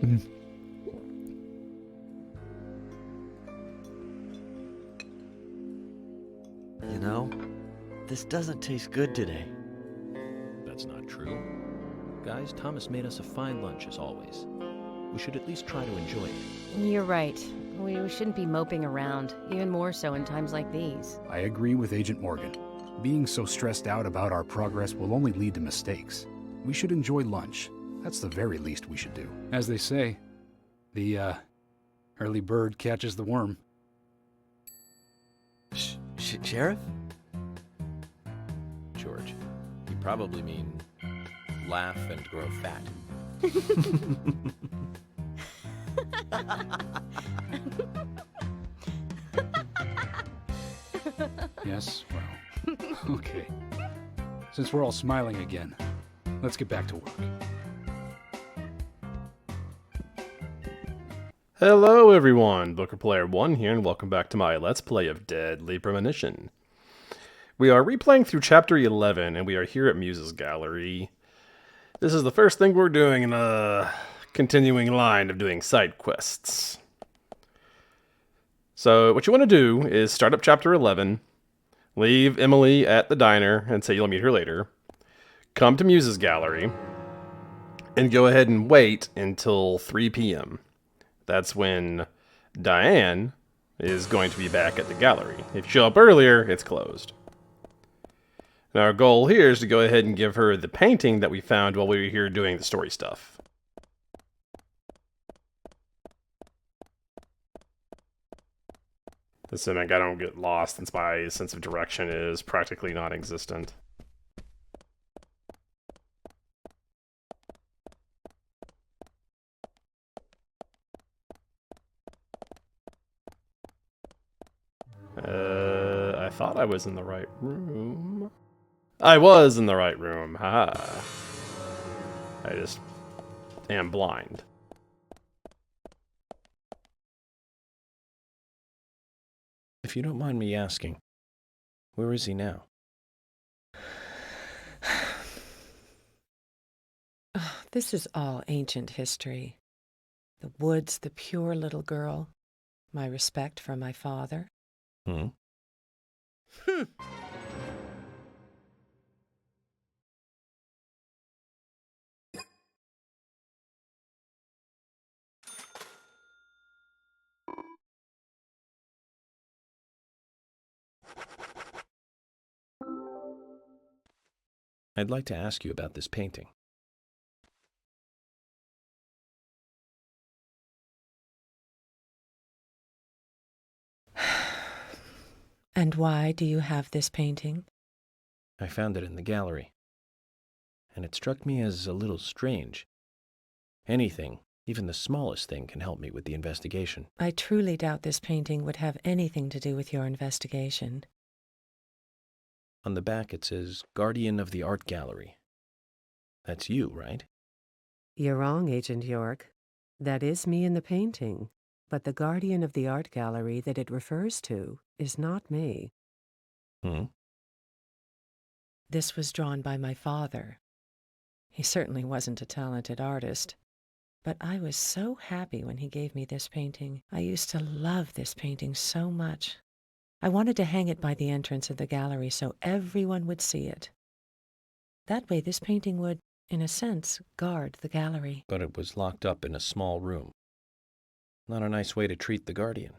You know, this doesn't taste good today. That's not true. Guys, Thomas made us a fine lunch as always. We should at least try to enjoy it. You're right. We shouldn't be moping around, even more so in times like these. I agree with Agent Morgan. Being so stressed out about our progress will only lead to mistakes. We should enjoy lunch. That's the very least we should do. As they say, the early bird catches the worm. Sheriff? George, you probably mean laugh and grow fat. Yes, well, okay. Since we're all smiling again, let's get back to work. Hello everyone, Booker Player 1 here, and welcome back to my Let's Play of Deadly Premonition. We are replaying through Chapter 11, and we are here at Muse's Gallery. This is the first thing we're doing in a continuing line of doing side quests. So, what you want to do is start up Chapter 11, leave Emily at the diner, and say you'll meet her later, come to Muse's Gallery, and go ahead and wait until 3 p.m. That's when Diane is going to be back at the gallery. If you show up earlier, it's closed. And our goal here is to go ahead and give her the painting that we found while we were here doing the story stuff. Assuming I don't get lost since my sense of direction is practically non-existent. I thought I was in the right room. I was in the right room, haha. I just am blind. If you don't mind me asking, where is he now? Oh, this is all ancient history. The woods, the pure little girl, my respect for my father. Hmm? I'd like to ask you about this painting. And why do you have this painting? I found it in the gallery, and it struck me as a little strange. Anything, even the smallest thing, can help me with the investigation. I truly doubt this painting would have anything to do with your investigation. On the back it says, Guardian of the Art Gallery. That's you, right? You're wrong, Agent York. That is me in the painting, but the guardian of the art gallery that it refers to is not me. Hmm? This was drawn by my father. He certainly wasn't a talented artist, but I was so happy when he gave me this painting. I used to love this painting so much. I wanted to hang it by the entrance of the gallery so everyone would see it. That way this painting would, in a sense, guard the gallery. But it was locked up in a small room. Not a nice way to treat the Guardian.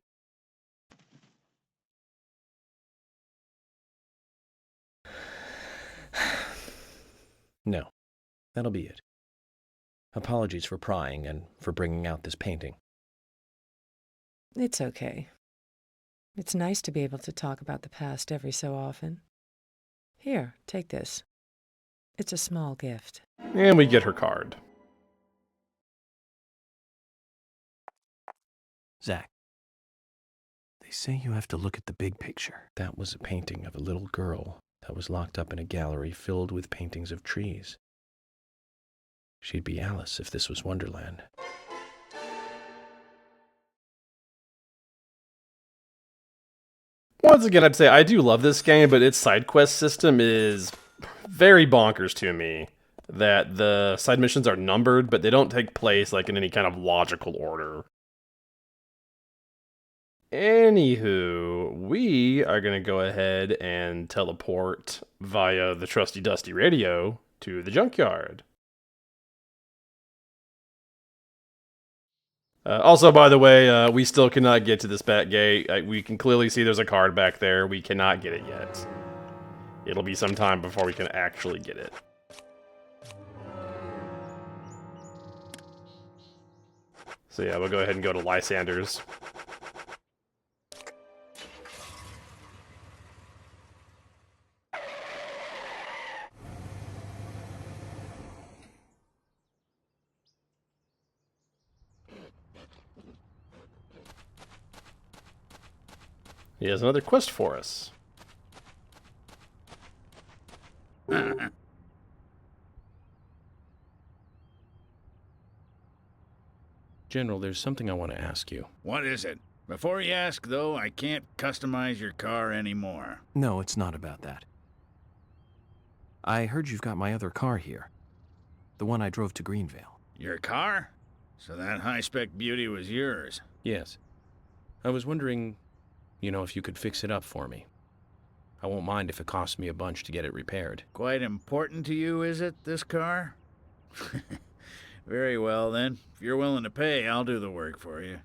No, that'll be it. Apologies for prying and for bringing out this painting. It's okay. It's nice to be able to talk about the past every so often. Here, take this. It's a small gift. And we get her card. Zach, they say you have to look at the big picture. That was a painting of a little girl that was locked up in a gallery filled with paintings of trees. She'd be Alice if this was Wonderland. Once again, I'd say I do love this game, but its side quest system is very bonkers to me. that the side missions are numbered, but they don't take place like in any kind of logical order. Anywho, we are going to go ahead and teleport via the trusty dusty radio to the junkyard. Also, by the way, we still cannot get to this back gate. We can clearly see there's a card back there. We cannot get it yet. It'll be some time before we can actually get it. So yeah, we'll go ahead and go to Lysander's. He has another quest for us. General, there's something I want to ask you. What is it? Before you ask, though, I can't customize your car anymore. No, it's not about that. I heard you've got my other car here. The one I drove to Greenvale. Your car? So that high-spec beauty was yours? Yes. I was wondering, if you could fix it up for me. I won't mind if it costs me a bunch to get it repaired. Quite important to you, is it, this car? Very well, then. If you're willing to pay, I'll do the work for you.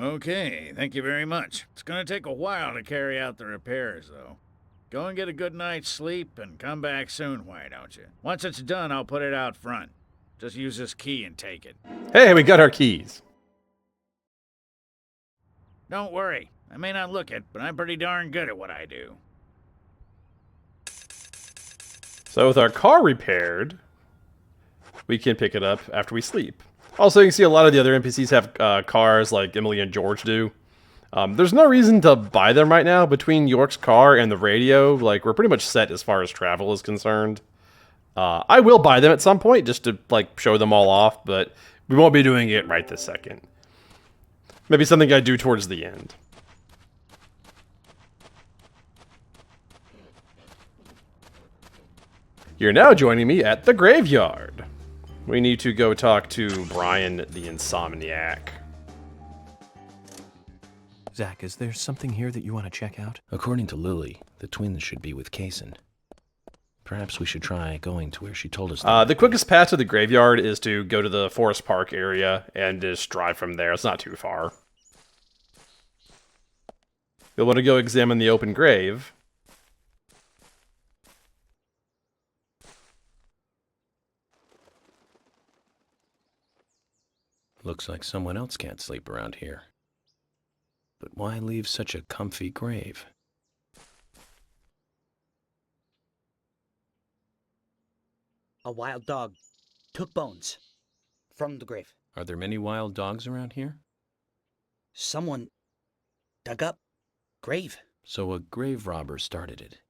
Okay, thank you very much. It's gonna take a while to carry out the repairs, though. Go and get a good night's sleep and come back soon, why don't you? Once it's done, I'll put it out front. Just use this key and take it. Hey, we got our keys. Don't worry. I may not look it, but I'm pretty darn good at what I do. So with our car repaired, we can pick it up after we sleep. Also, you can see a lot of the other NPCs have cars like Emily and George do. There's no reason to buy them right now. Between York's car and the radio, we're pretty much set as far as travel is concerned. I will buy them at some point just to show them all off, but we won't be doing it right this second. Maybe something I do towards the end. You're now joining me at the graveyard. We need to go talk to Brian the Insomniac. Zach, is there something here that you want to check out? According to Lily, the twins should be with Kaysen. Perhaps we should try going to where she told us. The quickest path to the graveyard is to go to the Forest Park area and just drive from there. It's not too far. You'll want to go examine the open grave. Looks like someone else can't sleep around here. But why leave such a comfy grave? A wild dog took bones from the grave. Are there many wild dogs around here? Someone dug up grave. So a grave robber started it.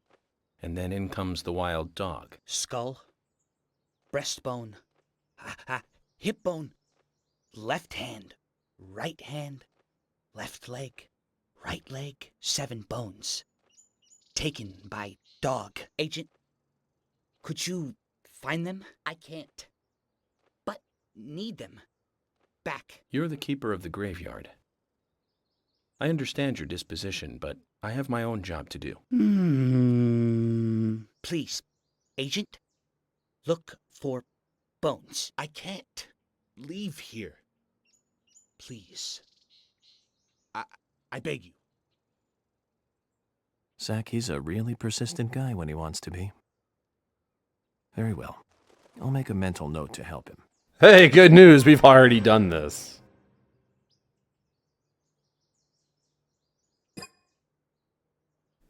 And then in comes the wild dog. Skull, breastbone, hip bone, left hand, right hand, left leg, right leg, 7 bones. Taken by dog. Agent, could you find them? I can't, but need them back. You're the keeper of the graveyard. I understand your disposition, but I have my own job to do. Please, Agent, look for bones. I can't leave here. Please. I beg you. Zach, he's a really persistent guy when he wants to be. Very well. I'll make a mental note to help him. Hey, good news. We've already done this.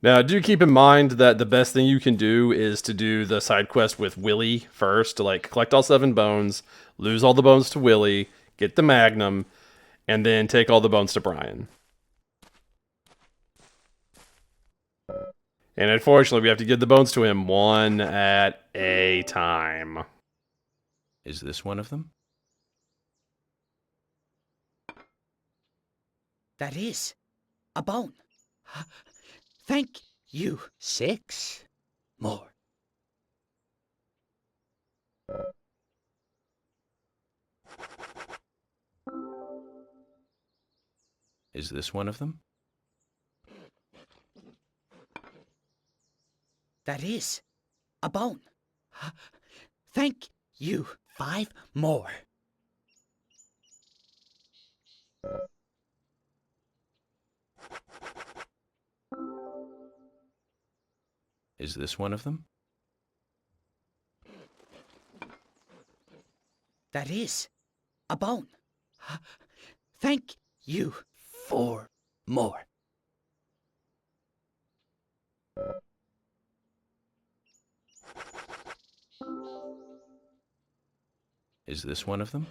Now, do keep in mind that the best thing you can do is to do the side quest with Willie first, to collect all 7 bones, lose all the bones to Willie, get the Magnum, and then take all the bones to Brian. And unfortunately, we have to give the bones to him one at a time. Is this one of them? That is a bone. Thank you. 6 more. Is this one of them? That is a bone. Thank you. 5 more. Is this one of them? That is a bone. Thank you. 4 more. Is this one of them?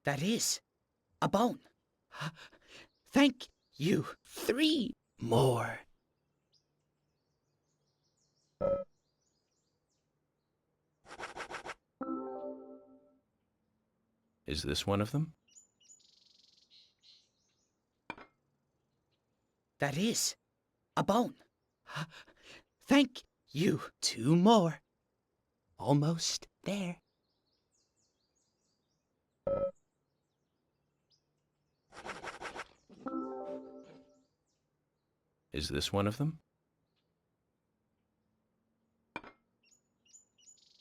That is a bone. Thank you. 3 more. Is this one of them? That is a bone. Thank you. 2 more. Almost there. Is this one of them?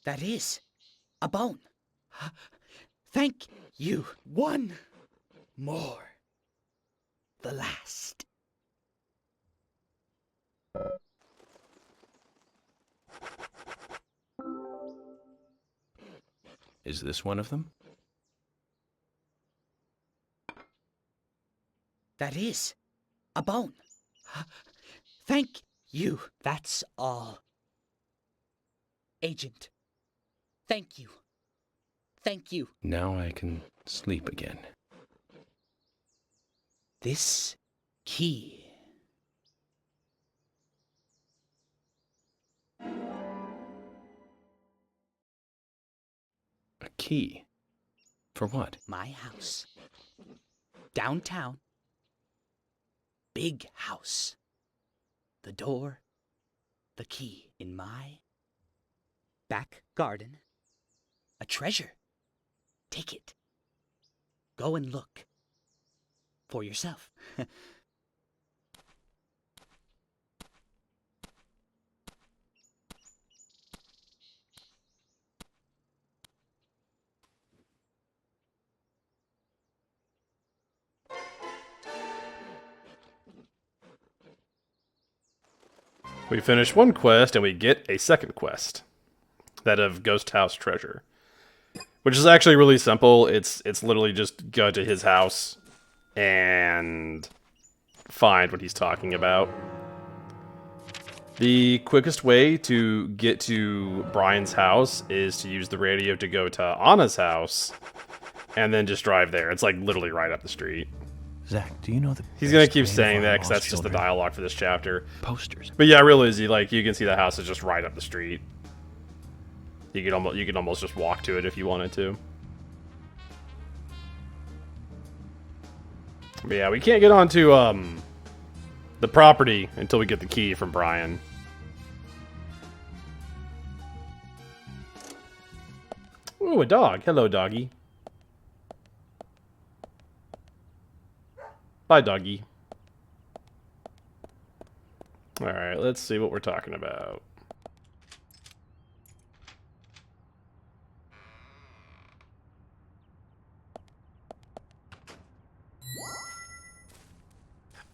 That is a bone. Thank you. 1 more. The last. Is this one of them? That is a bone. Thank you. That's all. Agent, thank you. Thank you. Now I can sleep again. This key. A key? For what? My house. Downtown. Big house. The door. The key. In my back garden. A treasure. Take it. Go and look. For yourself. We finish one quest and we get a second quest. That of Ghost House Treasure. Which is actually really simple. It's literally just go to his house and find what he's talking about. The quickest way to get to Brian's house is to use the radio to go to Anna's house and then just drive there. It's like literally right up the street. Zach, do you know the He's gonna best keep way to saying find that because lost that's just the children? dialogue for this chapter. Posters. But yeah, real easy. Like you can see the house is just right up the street. You could almost just walk to it if you wanted to. But yeah, we can't get onto the property until we get the key from Brian. Ooh, a dog. Hello, doggy. Bye, doggy. Alright, let's see what we're talking about.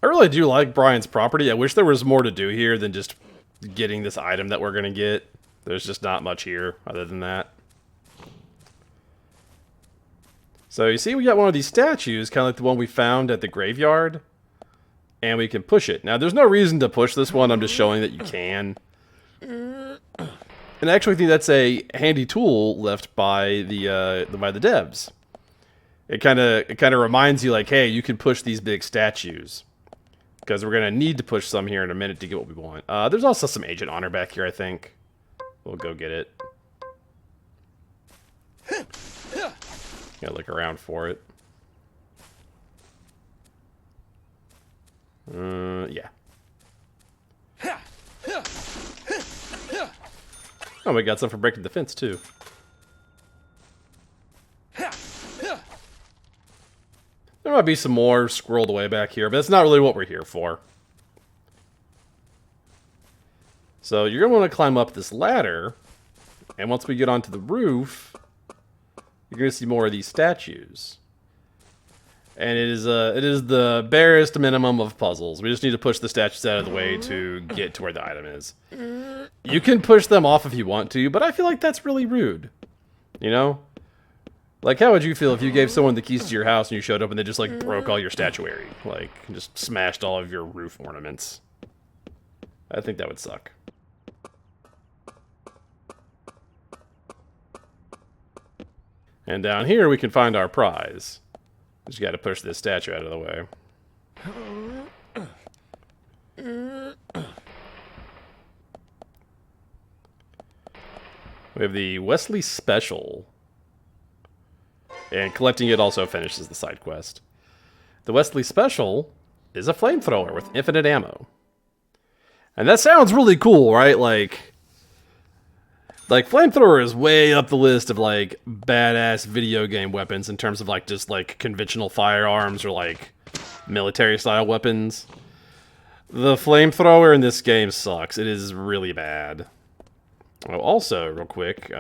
I really do like Brian's property. I wish there was more to do here than just getting this item that we're going to get. There's just not much here other than that. So you see we got one of these statues, kind of like the one we found at the graveyard. And we can push it. Now, there's no reason to push this one. I'm just showing that you can. And I actually think that's a handy tool left by the devs. It kind of reminds you, like, hey, you can push these big statues. because we're going to need to push some here in a minute to get what we want. There's also some agent honor back here, I think. We'll go get it. Gotta look around for it. Yeah. Oh, we got some for breaking the fence, too. There might be some more squirreled away back here, but that's not really what we're here for. So you're going to want to climb up this ladder, and once we get onto the roof, you're going to see more of these statues. And it is the barest minimum of puzzles. We just need to push the statues out of the way to get to where the item is. You can push them off if you want to, but I feel like that's really rude. You know? Like, how would you feel if you gave someone the keys to your house and you showed up and they just, like, broke all your statuary? Like, just smashed all of your roof ornaments. I think that would suck. And down here we can find our prize. Just gotta push this statue out of the way. We have the Wesley Special. And collecting it also finishes the side quest. The Wesley Special is a flamethrower with infinite ammo. And that sounds really cool, right? Like flamethrower is way up the list of like badass video game weapons in terms of like just like conventional firearms or like military style weapons. The flamethrower in this game sucks. It is really bad. Oh, also, real quick,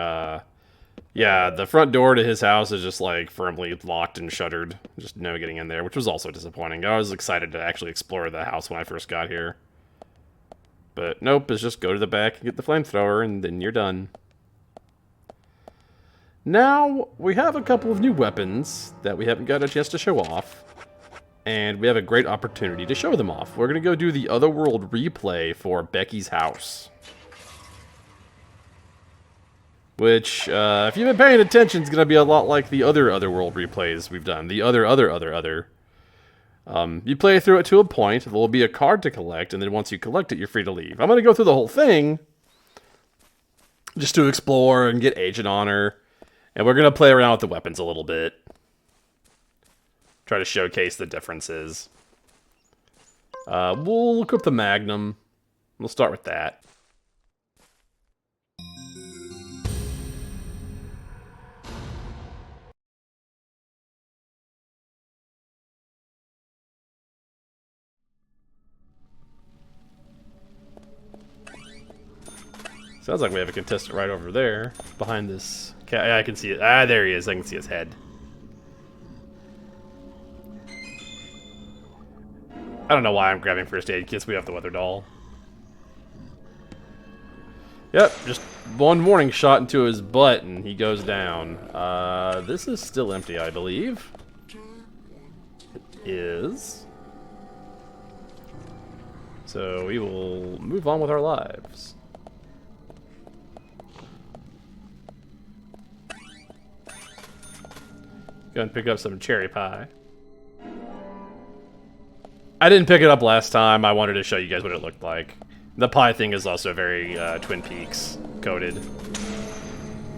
yeah, the front door to his house is just like firmly locked and shuttered. Just no getting in there, which was also disappointing. I was excited to actually explore the house when I first got here. But nope, it's just go to the back and get the flamethrower, and then you're done. Now, we have a couple of new weapons that we haven't got a chance to show off. And we have a great opportunity to show them off. We're going to go do the Otherworld replay for Becky's house. Which, if you've been paying attention, is going to be a lot like the other Otherworld replays we've done. The other. You play through it to a point, there will be a card to collect, and then once you collect it, you're free to leave. I'm going to go through the whole thing, just to explore and get agent honor, and we're going to play around with the weapons a little bit. Try to showcase the differences. We'll look up the Magnum. We'll start with that. Sounds like we have a contestant right over there, behind this cat. Yeah, I can see it. Ah, there he is. I can see his head. I don't know why I'm grabbing first aid kits. We have the weather doll. Yep, just one warning shot into his butt and he goes down. This is still empty, I believe. It is. So we will move on with our lives. Go and pick up some cherry pie. I didn't pick it up last time. I wanted to show you guys what it looked like. The pie thing is also very Twin Peaks coded.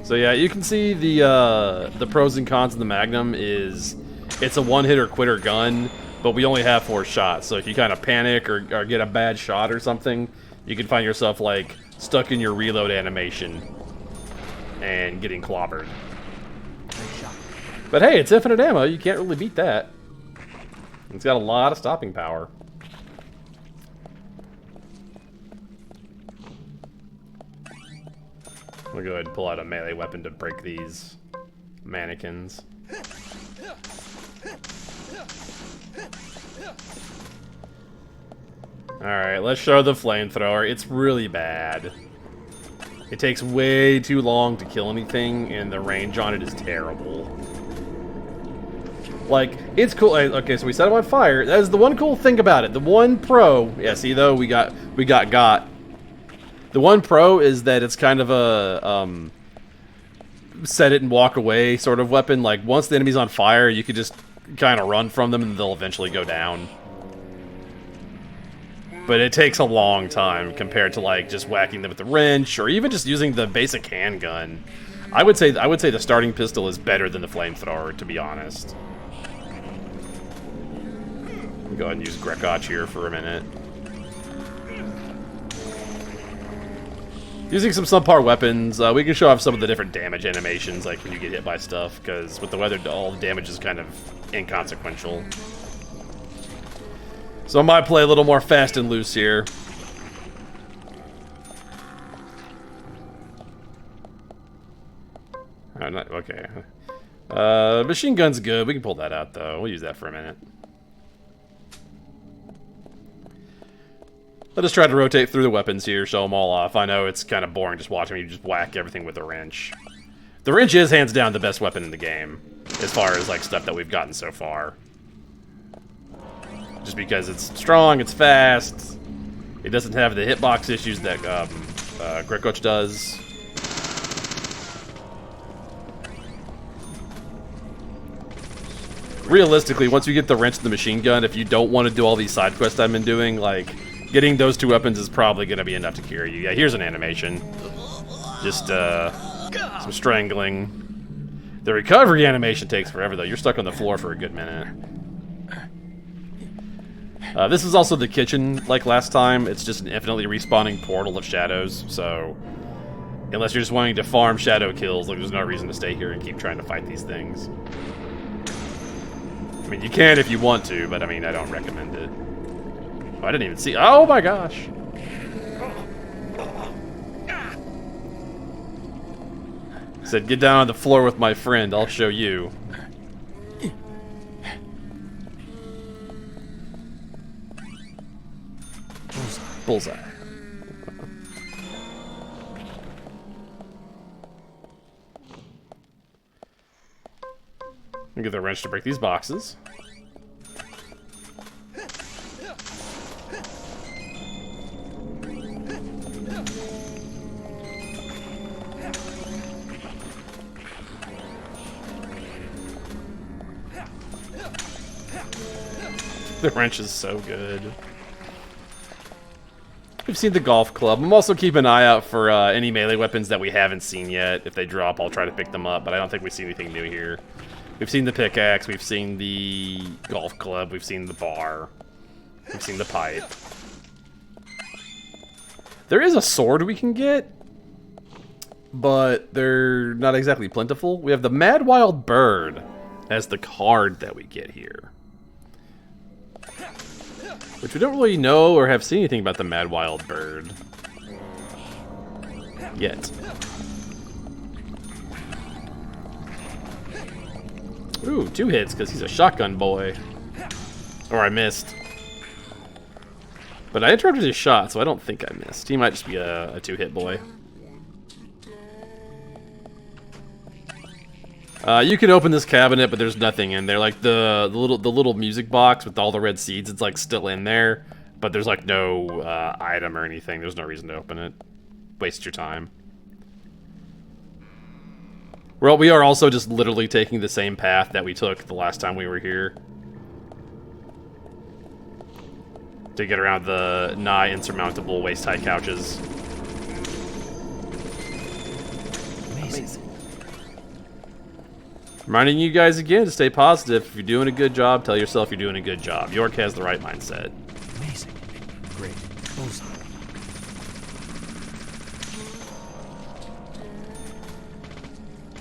So yeah, you can see the pros and cons of the Magnum is it's a one-hitter quitter gun, but we only have 4 shots. So if you kind of panic or get a bad shot or something, you can find yourself like stuck in your reload animation and getting clobbered. But hey, it's infinite ammo. You can't really beat that. It's got a lot of stopping power. We'll go ahead and pull out a melee weapon to break these mannequins. Alright, let's show the flamethrower. It's really bad. It takes way too long to kill anything, and the range on it is terrible. Like, it's cool. Okay, so we set it on fire. That is the one cool thing about it. The one pro, yeah, see though, we got. The one pro is that it's kind of a set it and walk away sort of weapon. Like once the enemy's on fire, you could just kind of run from them and they'll eventually go down. but it takes a long time compared to like just whacking them with the wrench or even just using the basic handgun. I would say the starting pistol is better than the flamethrower, to be honest. Go ahead and use Grekotch here for a minute. Using some subpar weapons, we can show off some of the different damage animations, like when you get hit by stuff, because with the weather, all the damage is kind of inconsequential. So I might play a little more fast and loose here. Okay. Machine gun's good. We can pull that out, though. We'll use that for a minute. I'll just try to rotate through the weapons here, show them all off. I know it's kind of boring just watching you just whack everything with a wrench. The wrench is hands down the best weapon in the game, as far as like stuff that we've gotten so far. Just because it's strong, it's fast, it doesn't have the hitbox issues that Grekotch does. Realistically, once you get the wrench and the machine gun, if you don't want to do all these side quests I've been doing, like, getting those two weapons is probably going to be enough to carry you. Yeah, here's an animation. Just, some strangling. The recovery animation takes forever, though. You're stuck on the floor for a good minute. This is also the kitchen, like last time. It's just an infinitely respawning portal of shadows, so... Unless you're just wanting to farm shadow kills, like, there's no reason to stay here and keep trying to fight these things. I mean, you can if you want to, but I mean, I don't recommend it. Oh, I didn't even see. Oh my gosh! Said, get down on the floor with my friend. I'll show you. Bullseye. Get the wrench to break these boxes. The wrench is so good. We've seen the golf club. I'm also keeping an eye out for any melee weapons that we haven't seen yet. If they drop, I'll try to pick them up, but I don't think we see anything new here. We've seen the pickaxe, we've seen the golf club, we've seen the bar, we've seen the pipe. There is a sword we can get, but they're not exactly plentiful. We have the Mad Wild Bird as the card that we get here. Which we don't really know or have seen anything about the Mad Wild Bird yet. Ooh, 2 hits because he's a shotgun boy. Or I missed. But I interrupted his shot, so I don't think I missed. He might just be a 2-hit boy. You can open this cabinet, but there's nothing in there. Like the little music box with all the red seeds, it's like still in there, but there's like no item or anything. There's no reason to open it. Waste your time. Well, we are also just literally taking the same path that we took the last time we were here. To get around the nigh insurmountable waist-high couches. Amazing. Reminding you guys again to stay positive. If you're doing a good job, tell yourself you're doing a good job. York has the right mindset. Amazing. Great. Bullseye.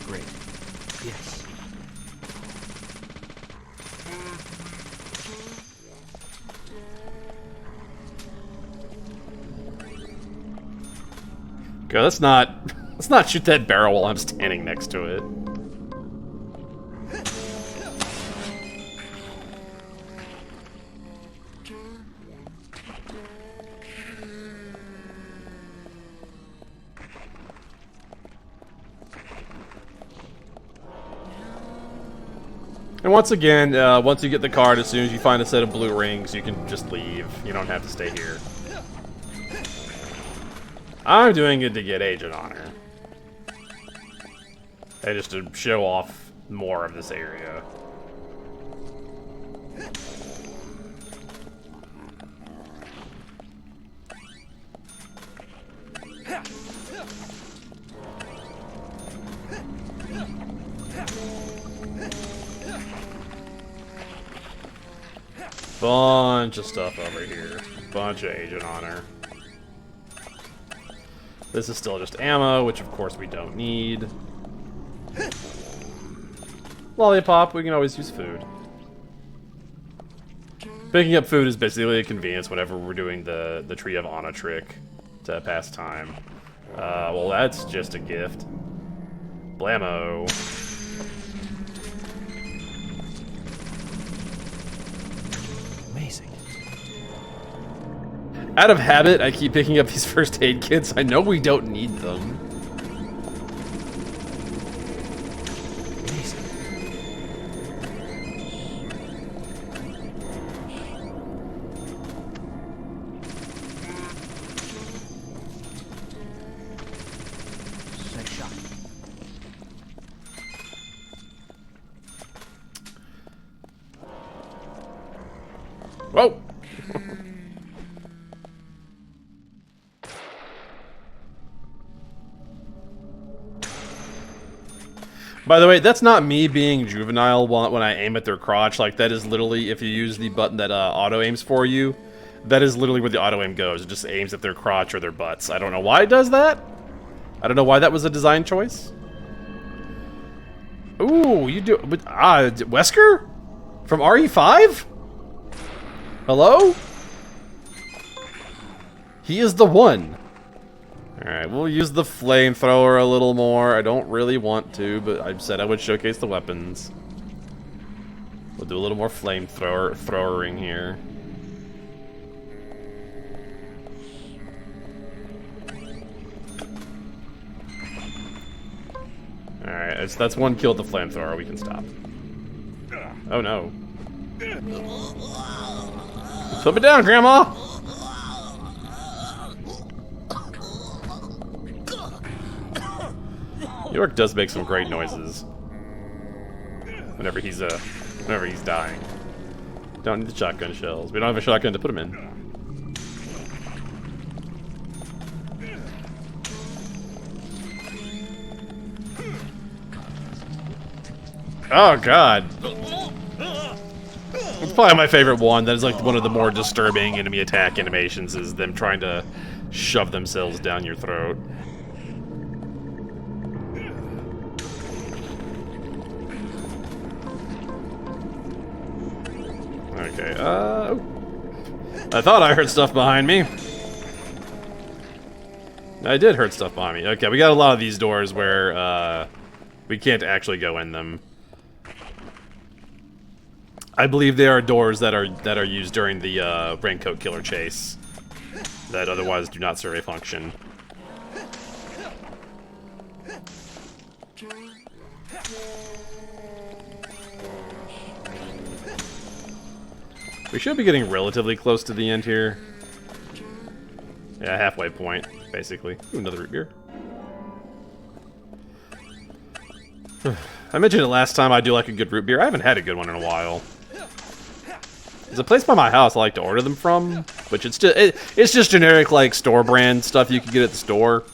Great. Yes. Okay, let's not shoot that barrel while I'm standing next to it. And once again, once you get the card, as soon as you find a set of blue rings, you can just leave. You don't have to stay here. I'm doing it to get Agent Honor. And just to show off more of this area. Bunch of stuff over here. Bunch of Agent Honor. This is still just ammo, which of course we don't need. Lollipop, we can always use food. Picking up food is basically a convenience whenever we're doing the Tree of Anna trick to pass time. Well, that's just a gift. Blammo. Amazing. Out of habit, I keep picking up these first aid kits. I know we don't need them. Nice shot. Whoa! By the way, that's not me being juvenile when I aim at their crotch. Like, that is literally, if you use the button that auto-aims for you, that is literally where the auto-aim goes. It just aims at their crotch or their butts. I don't know why it does that. I don't know why that was a design choice. Ooh, you do... But, Wesker? From RE5? Hello? He is the one. Alright, we'll use the flamethrower a little more. I don't really want to, but I said I would showcase the weapons. We'll do a little more flamethrowering here. Alright, that's one kill with the flamethrower. We can stop. Oh no. Put it down, Grandma! York does make some great noises whenever he's dying. Don't need the shotgun shells. We don't have a shotgun to put him in. Oh god. It's probably my favorite one. That is like one of the more disturbing enemy attack animations, is them trying to shove themselves down your throat. Okay, I thought I heard stuff behind me. I did heard stuff behind me. Okay, we got a lot of these doors where, we can't actually go in them. I believe they are doors that are used during the, Raincoat Killer chase. That otherwise do not serve a function. We should be getting relatively close to the end here. Yeah, halfway point, basically. Ooh, another root beer. I mentioned it last time, I do like a good root beer. I haven't had a good one in a while. There's a place by my house I like to order them from, which it's just generic, like, store brand stuff you can get at the store.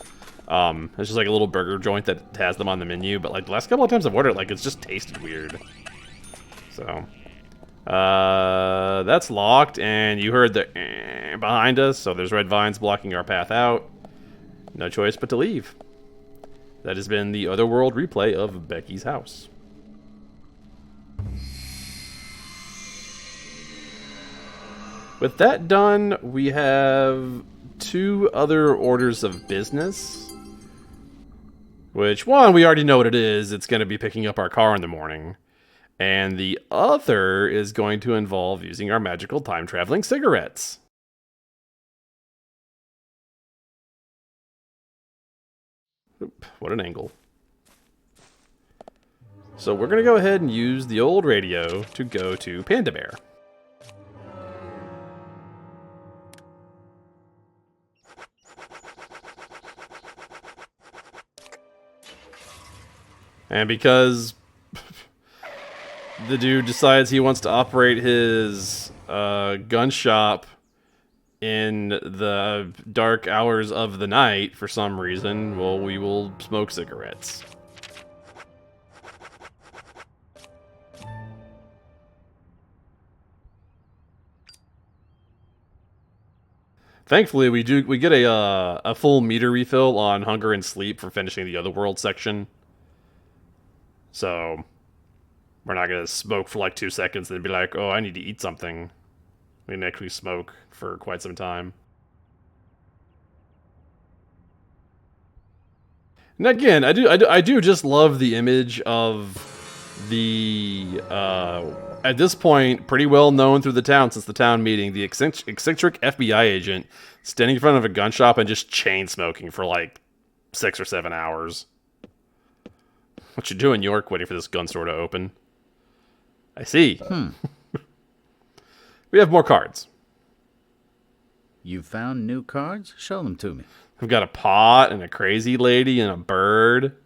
It's just like a little burger joint that has them on the menu, but like the last couple of times I've ordered it, like, it's just tasted weird. So... that's locked, and you heard the behind us, so there's red vines blocking our path out. No choice but to leave. That has been the Otherworld replay of Becky's house. With that done, we have 2 other orders of business. Which, one, we already know what it is. It's going to be picking up our car in the morning. And the other is going to involve using our magical time-traveling cigarettes. Oop, what an angle. So we're going to go ahead and use the old radio to go to Panda Bear. And because... the dude decides he wants to operate his gun shop in the dark hours of the night for some reason, well, we will smoke cigarettes. Thankfully, we get a full meter refill on hunger and sleep for finishing the other world section. So we're not gonna smoke for like 2 seconds and then be like, "Oh, I need to eat something." We can actually smoke for quite some time. And again, I do just love the image of the at this point pretty well known through the town since the town meeting, the eccentric FBI agent standing in front of a gun shop and just chain smoking for like 6 or 7 hours. What you doing, York? Waiting for this gun store to open. I see. We have more cards. You found new cards? Show them to me. I've got a pot and a crazy lady and a bird.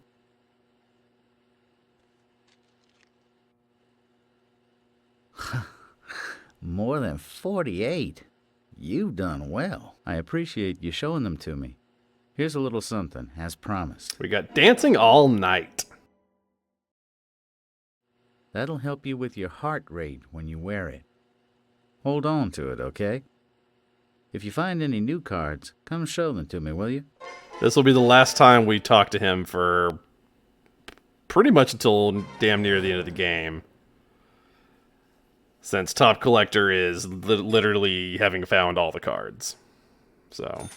More than 48. You've done well. I appreciate you showing them to me. Here's a little something, as promised. We got dancing all night. That'll help you with your heart rate when you wear it. Hold on to it, okay? If you find any new cards, come show them to me, will you? This will be the last time we talk to him for pretty much until damn near the end of the game. Since Top Collector is literally having found all the cards. So.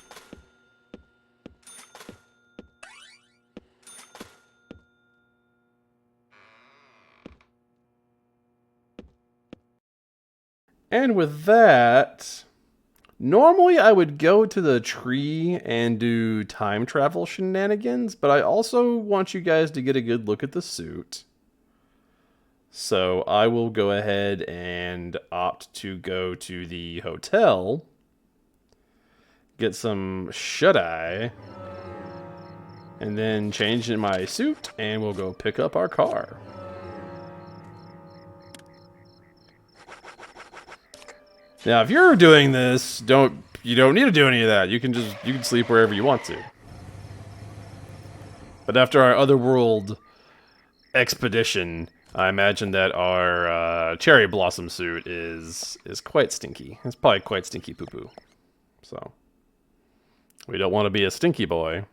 And with that, normally I would go to the tree and do time travel shenanigans, but I also want you guys to get a good look at the suit. So I will go ahead and opt to go to the hotel, get some shut-eye, and then change in my suit, and we'll go pick up our car. Now, if you're doing this, you don't need to do any of that. You can sleep wherever you want to. But after our otherworld expedition, I imagine that our cherry blossom suit is quite stinky. It's probably quite stinky poo-poo. So we don't want to be a stinky boy.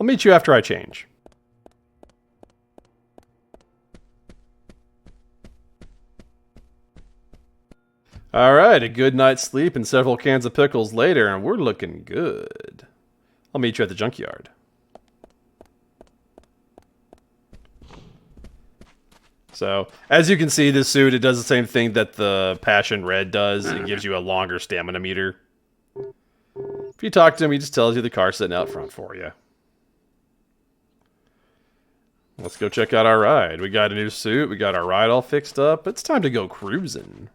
I'll meet you after I change. Alright, a good night's sleep and several cans of pickles later, and we're looking good. I'll meet you at the junkyard. So, as you can see, this suit, it does the same thing that the Passion Red does. It gives you a longer stamina meter. If you talk to him, he just tells you the car's sitting out front for you. Let's go check out our ride. We got a new suit. We got our ride all fixed up. It's time to go cruising.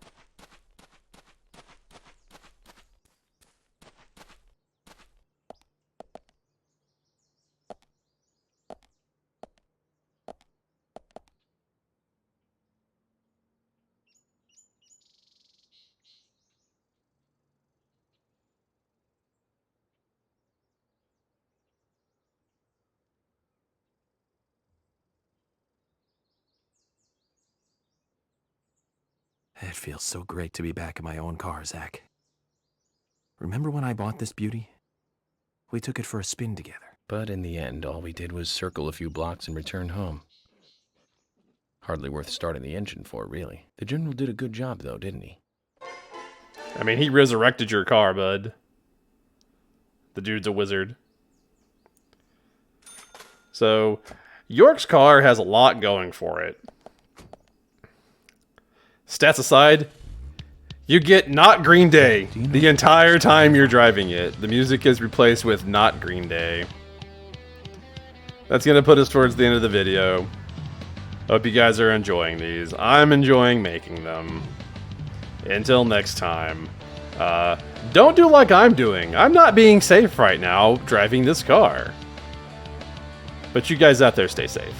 It feels so great to be back in my own car, Zach. Remember when I bought this beauty? We took it for a spin together. But in the end, all we did was circle a few blocks and return home. Hardly worth starting the engine for, really. The General did a good job, though, didn't he? I mean, he resurrected your car, bud. The dude's a wizard. So, York's car has a lot going for it. Stats aside, you get Not Green Day the entire time you're driving it. The music is replaced with Not Green Day. That's going to put us towards the end of the video. Hope you guys are enjoying these. I'm enjoying making them. Until next time, don't do like I'm doing. I'm not being safe right now driving this car. But you guys out there stay safe.